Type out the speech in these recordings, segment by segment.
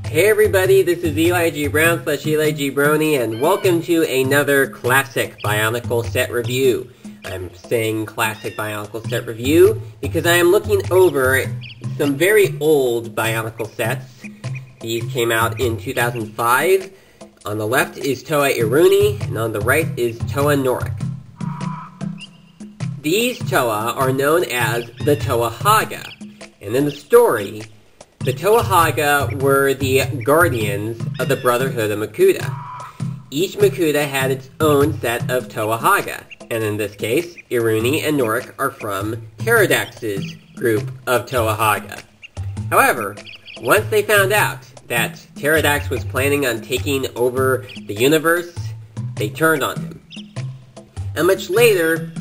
Hey everybody, this is Eli G. Brown / Eli G. Brony, and welcome to another classic Bionicle set review. I'm saying classic Bionicle set review because I am looking over some very old Bionicle sets. These came out in 2005. On the left is Toa Iruni, and on the right is Toa Norek. These Toa are known as the Toa Hagah, and in the story, the Toa Hagah were the guardians of the Brotherhood of Makuta. Each Makuta had its own set of Toa Hagah, and in this case, Iruni and Norek are from Pterodax's group of Toa Hagah. However, once they found out that Pterodax was planning on taking over the universe, they turned on him. And much later,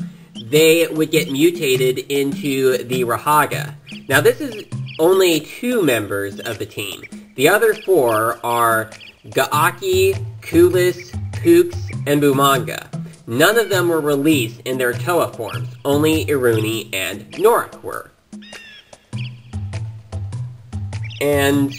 they would get mutated into the Hagah. Now this is only 2 members of the team. The other 4 are Ga'aki, Kulis, Kooks, and Bumanga. None of them were released in their Toa forms. Only Iruni and Norek were. And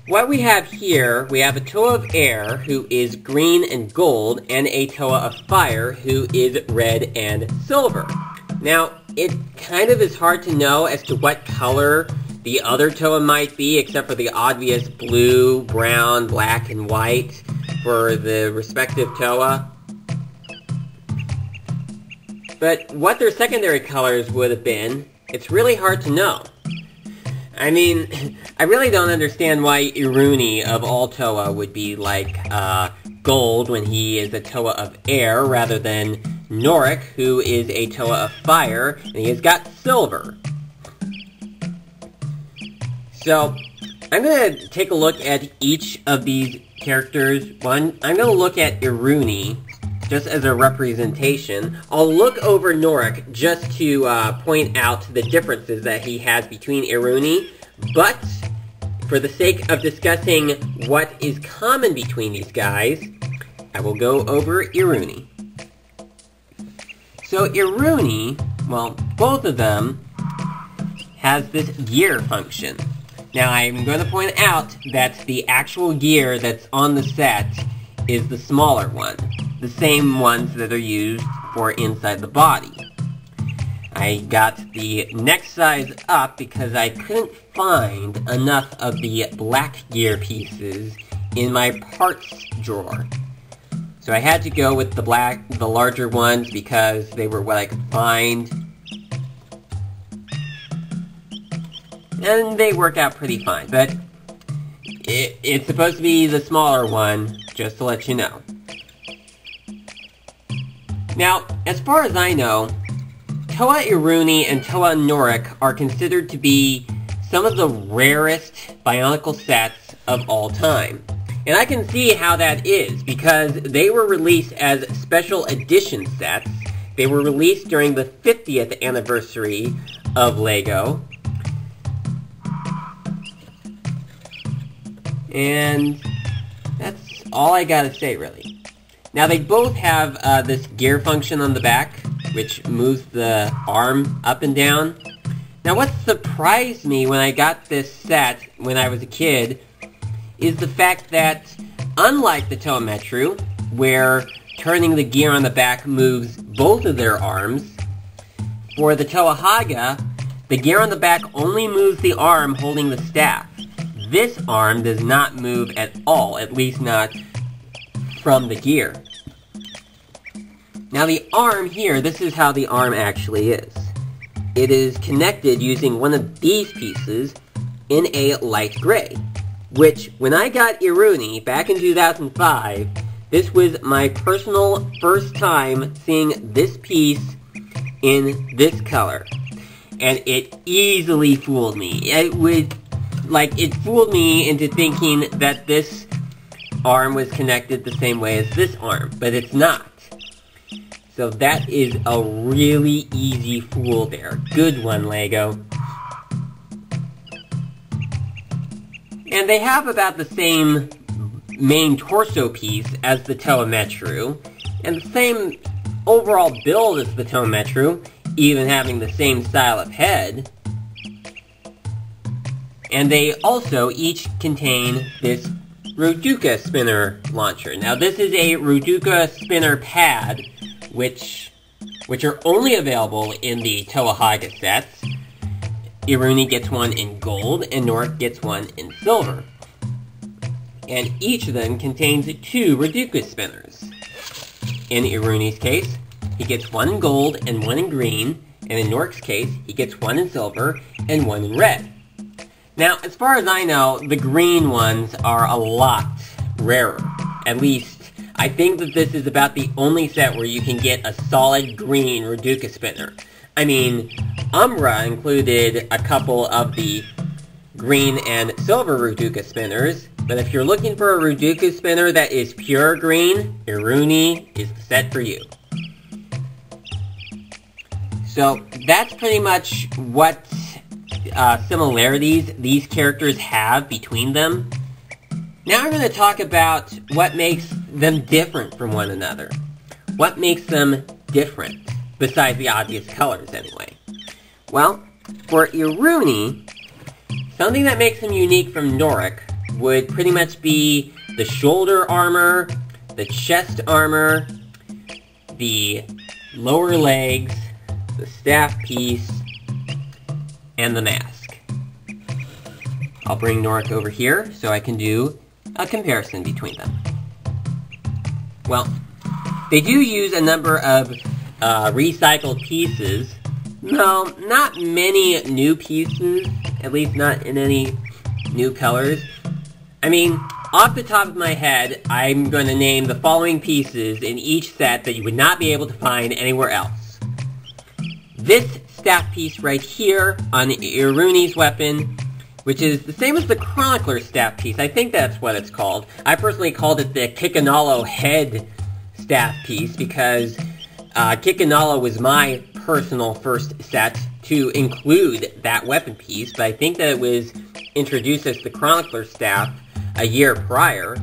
what we have here, we have a Toa of Air, who is green and gold, and a Toa of Fire, who is red and silver. Now, it kind of is hard to know as to what color the other Toa might be, except for the obvious blue, brown, black, and white for the respective Toa. But what their secondary colors would have been, it's really hard to know. I mean, I really don't understand why Iruni of all Toa would be like gold when he is a Toa of Air rather than Norek, who is a Toa of Fire, and he has got silver. So, I'm going to take a look at each of these characters. I'm going to look at Iruni just as a representation. I'll look over Norek just to point out the differences that he has between Iruni, but for the sake of discussing what is common between these guys, I will go over Iruni. So Iruni, well, both of them has this gear function. Now I'm going to point out that the actual gear that's on the set is the smaller one. The same ones that are used for inside the body. I got the next size up because I couldn't find enough of the black gear pieces in my parts drawer. So I had to go with the larger ones because they were what I could find. And they work out pretty fine, but it's supposed to be the smaller one, just to let you know. Now, as far as I know, Toa Iruni and Toa Norek are considered to be some of the rarest Bionicle sets of all time. And I can see how that is, because they were released as special edition sets. They were released during the 50th anniversary of LEGO. And that's all I gotta say, really. Now, they both have this gear function on the back, which moves the arm up and down. Now, what surprised me when I got this set when I was a kid is the fact that, unlike the Toa Metru, where turning the gear on the back moves both of their arms, for the Toa Hagah, the gear on the back only moves the arm holding the staff. This arm does not move at all, at least not from the gear. Now the arm here, this is how the arm actually is. It is connected using one of these pieces in a light gray, which, when I got Iruni back in 2005, this was my personal first time seeing this piece in this color. And it easily fooled me. It fooled me into thinking that this arm was connected the same way as this arm, but it's not. So that is a really easy fool there. Good one, LEGO. And they have about the same main torso piece as the Toa Metru, and the same overall build as the Toa Metru, even having the same style of head. And they also each contain this Ruduka spinner launcher. Now this is a Ruduka spinner pad, which are only available in the Toa Hagah sets. Iruni gets one in gold, and Norik gets one in silver. And each of them contains 2 Ruduka spinners. In Iruni's case, he gets one in gold and one in green, and in Norik's case, he gets one in silver and one in red. Now, as far as I know, the green ones are a lot rarer. At least, I think that this is about the only set where you can get a solid green Ruduka spinner. I mean, Umbra included a couple of the green and silver Ruduka spinners, but if you're looking for a Ruduka spinner that is pure green, Iruni is the set for you. So that's pretty much what similarities these characters have between them. Now I'm going to talk about what makes them different from one another. What makes them different, besides the obvious colors anyway. Well, for Iruni, something that makes him unique from Norik would pretty much be the shoulder armor, the chest armor, the lower legs, the staff piece, and the mask. I'll bring Norik over here so I can do a comparison between them. Well, they do use a number of recycled pieces. No, not many new pieces, at least not in any new colors. I mean, off the top of my head, I'm going to name the following pieces in each set that you would not be able to find anywhere else. This staff piece right here on Iruni's weapon, which is the same as the Chronicler staff piece. I think that's what it's called. I personally called it the Kikanalo head staff piece because Kikanalo was my personal first set to include that weapon piece, but I think that it was introduced as the Chronicler staff a year prior.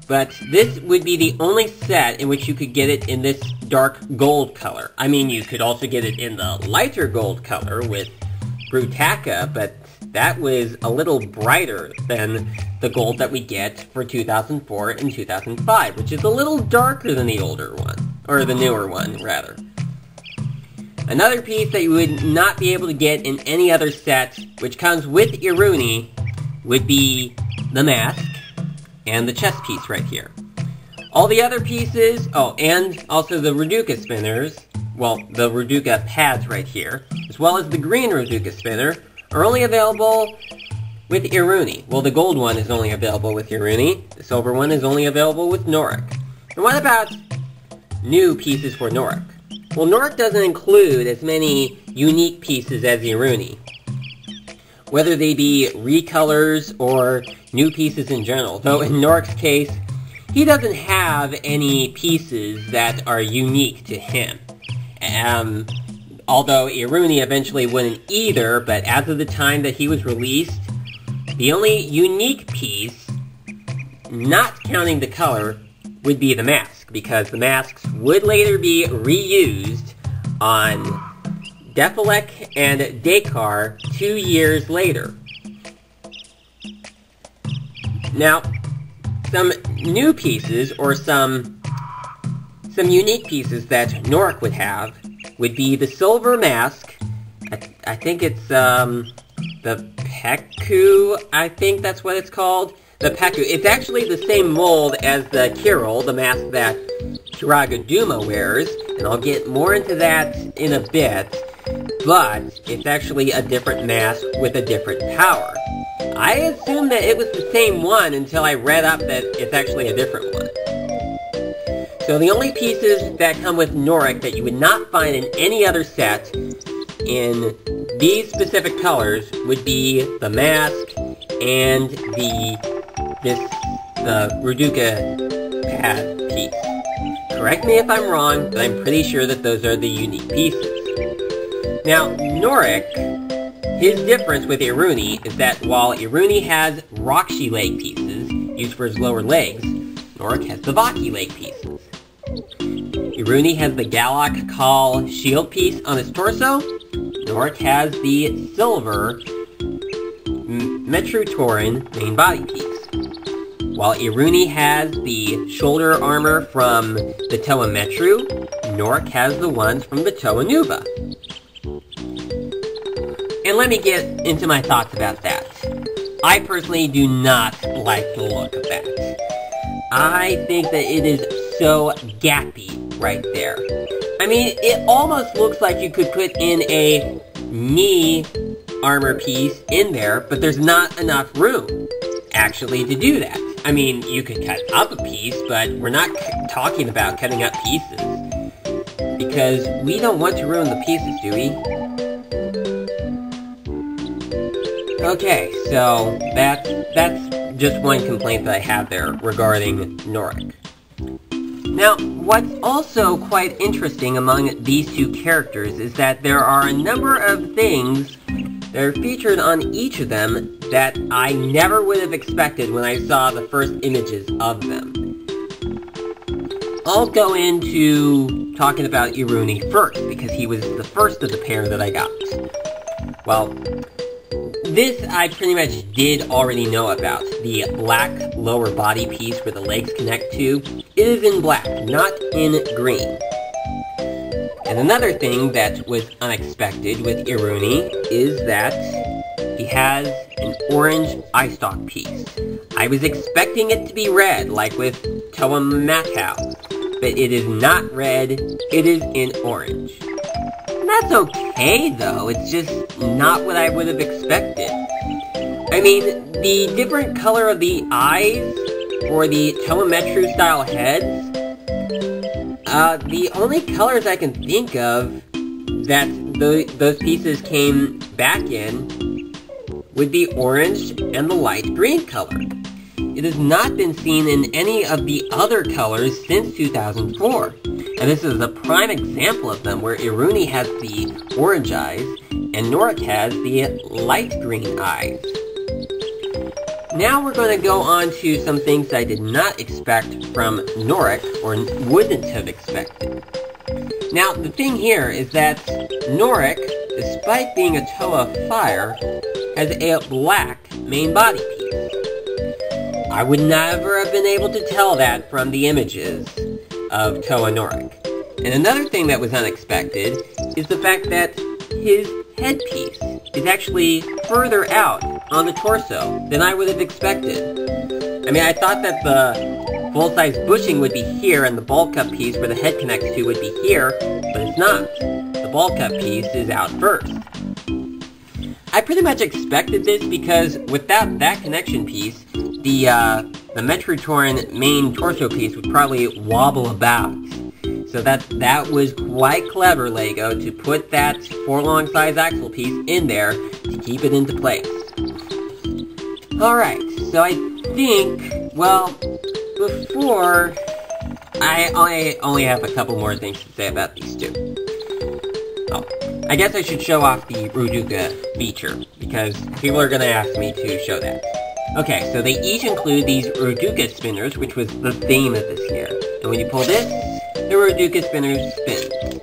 But this would be the only set in which you could get it in this dark gold color. I mean, you could also get it in the lighter gold color with Brutaka, but that was a little brighter than the gold that we get for 2004 and 2005, which is a little darker than the older one, or the newer one, rather. Another piece that you would not be able to get in any other set, which comes with Iruni, would be the mask and the chest piece right here. All the other pieces, oh, and also the Ruduka spinners, well, the Ruduka pads right here, as well as the green Ruduka spinner, are only available with Iruni. Well, the gold one is only available with Iruni, the silver one is only available with Norik. And what about new pieces for Norik? Well, Norik doesn't include as many unique pieces as Iruni, whether they be recolors or new pieces in general, though in Norik's case, he doesn't have any pieces that are unique to him. Although Iruni eventually wouldn't either, but as of the time that he was released, the only unique piece, not counting the color, would be the mask, because the masks would later be reused on Defilek and Dakar 2 years later. Now, some new pieces, or some unique pieces that Norik would have, would be the silver mask. I think it's the Peku, I think that's what it's called. The Peku. It's actually the same mold as the Kiril, the mask that Kiraga Duma wears, and I'll get more into that in a bit, but it's actually a different mask with a different power. I assumed that it was the same one until I read up that it's actually a different one. So the only pieces that come with Norik that you would not find in any other set in these specific colors would be the mask and the Ruduka pad piece. Correct me if I'm wrong, but I'm pretty sure that those are the unique pieces. Now, Norik, his difference with Iruni is that while Iruni has Rakshi leg pieces, used for his lower legs, Norik has the Vaki leg pieces. Iruni has the Galak Kal shield piece on his torso. Norik has the silver Metrotorin main body piece. While Iruni has the shoulder armor from the Toa Metru, Norik has the ones from the Toa Nuva. And let me get into my thoughts about that. I personally do not like the look of that. I think that it is so gappy right there. I mean, it almost looks like you could put in a knee armor piece in there, but there's not enough room, actually, to do that. I mean, you could cut up a piece, but we're not talking about cutting up pieces. Because we don't want to ruin the pieces, do we? Okay, so that's just one complaint that I have there regarding Norik. Now, what's also quite interesting among these two characters is that there are a number of things that are featured on each of them that I never would have expected when I saw the first images of them. I'll go into talking about Iruni first, because he was the first of the pair that I got. Well, this I pretty much did already know about. The black lower body piece where the legs connect to, it is in black, not in green. And another thing that was unexpected with Iruni is that he has an orange eye stalk piece. I was expecting it to be red, like with Toa Matau, but it is not red, it is in orange. And that's okay though, it's just not what I would have expected. I mean, the different color of the eyes for the Toa Metru style heads, the only colors I can think of that those pieces came back in would be orange and the light green color. It has not been seen in any of the other colors since 2004. And this is a prime example of them, where Iruni has the orange eyes, and Norik has the light green eyes. Now we're going to go on to some things I did not expect from Norik, or wouldn't have expected. Now, the thing here is that Norik, despite being a Toa of Fire, has a black main body piece. I would never have been able to tell that from the images of Toa Norik. And another thing that was unexpected is the fact that his headpiece is actually further out on the torso than I would have expected. I mean, I thought that the full-size bushing would be here and the ball cup piece where the head connects to would be here, but it's not. The ball cup piece is out first. I pretty much expected this because without that connection piece, the Metrotorin main torso piece would probably wobble about. So that was quite clever, LEGO, to put that 4-long size axle piece in there to keep it into place. Alright, so I think, well, before, I only have a couple more things to say about these two. Oh, I guess I should show off the Ruduka feature, because people are going to ask me to show that. Okay, so they each include these Ruduka spinners, which was the theme of this year. And when you pull this, the Ruduka spinners spin.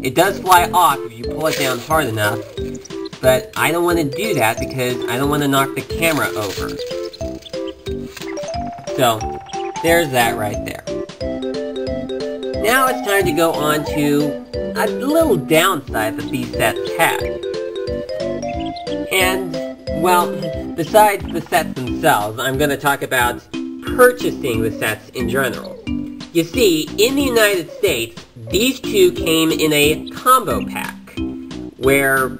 It does fly off if you pull it down hard enough, but I don't want to do that because I don't want to knock the camera over. So, there's that right there. Now it's time to go on to a little downside that these sets had. And, well, besides the sets themselves, I'm going to talk about purchasing the sets in general. You see, in the United States, these two came in a combo pack, where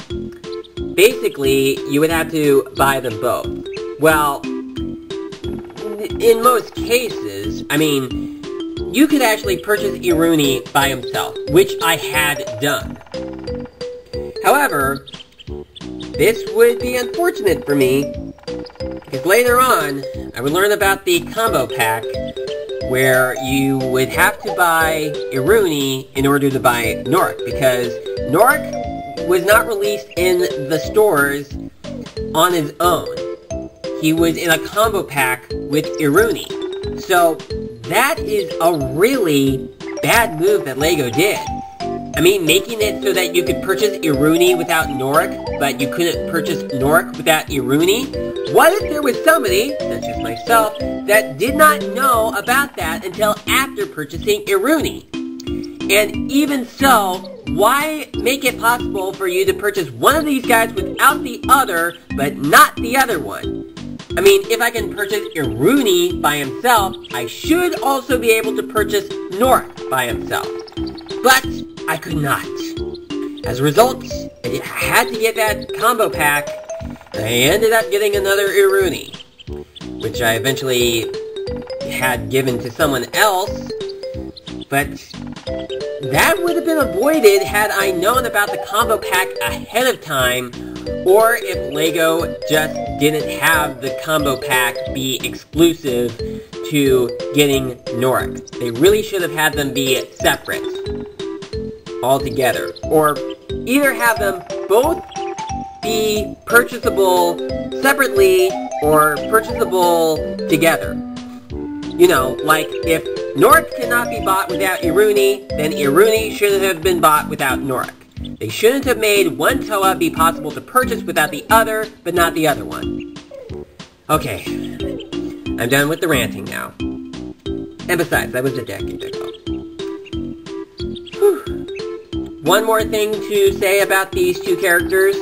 basically you would have to buy them both. Well, in most cases, I mean, you could actually purchase Iruni by himself, which I had done. However, this would be unfortunate for me, because later on, I would learn about the combo pack, where you would have to buy Iruni in order to buy Norik, because Norik was not released in the stores on his own. He was in a combo pack with Iruni. So that is a really bad move that LEGO did. I mean, making it so that you could purchase Iruni without Norik, but you couldn't purchase Norik without Iruni? What if there was somebody, such as myself, that did not know about that until after purchasing Iruni? And even so, why make it possible for you to purchase one of these guys without the other, but not the other one? I mean, if I can purchase Iruni by himself, I should also be able to purchase Norik by himself. But I could not. As a result, I had to get that combo pack, and I ended up getting another Iruni, which I eventually had given to someone else, but that would have been avoided had I known about the combo pack ahead of time, or if LEGO just didn't have the combo pack be exclusive to getting Norik. They really should have had them be separate altogether, or either have them both be purchasable separately or purchasable together. You know, like if Norik cannot be bought without Iruni, then Iruni shouldn't have been bought without Norik. They shouldn't have made one Toa be possible to purchase without the other, but not the other one. Okay, I'm done with the ranting now. And besides, that was a deck and deck. One more thing to say about these two characters.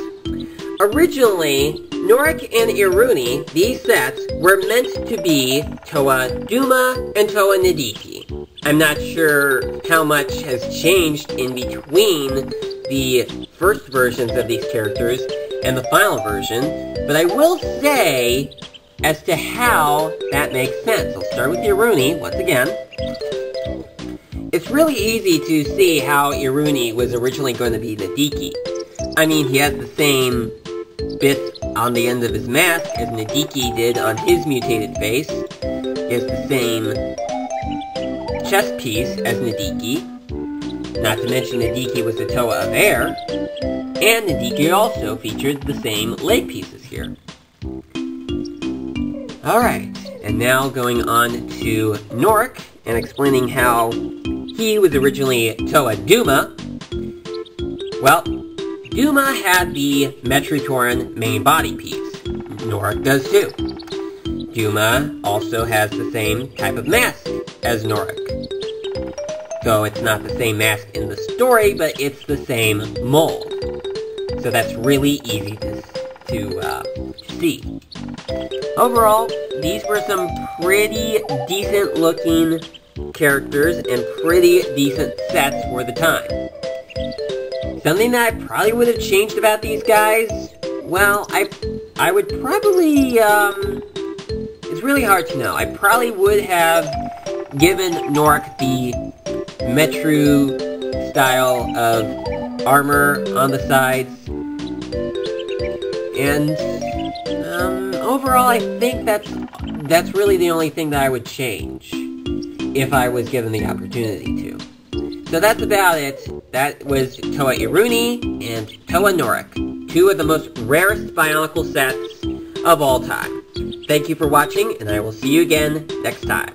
Originally, Norik and Iruni, these sets, were meant to be Toa Duma and Toa Nadiki. I'm not sure how much has changed in between the first versions of these characters and the final version, but I will say as to how that makes sense. I'll start with Iruni once again. It's really easy to see how Iruni was originally going to be Nadiki. I mean, he has the same bits on the end of his mask as Nadiki did on his mutated face. He has the same chest piece as Nadiki. Not to mention Nadiki was the Toa of Air. And Nadiki also featured the same leg pieces here. Alright, and now going on to Norik and explaining how he was originally Toa Duma. Well, Duma had the Metrotoran main body piece. Norik does too. Duma also has the same type of mask as Norik. Though it's not the same mask in the story, but it's the same mold. So that's really easy to see. Overall, these were some pretty decent looking characters and pretty decent sets for the time. Something that I probably would have changed about these guys, well, I would probably, it's really hard to know. I probably would have given Norik the Metru style of armor on the sides, and overall I think that's really the only thing that I would change if I was given the opportunity to. So that's about it. That was Toa Iruni and Toa Norik, two of the most rarest Bionicle sets of all time. Thank you for watching, and I will see you again next time.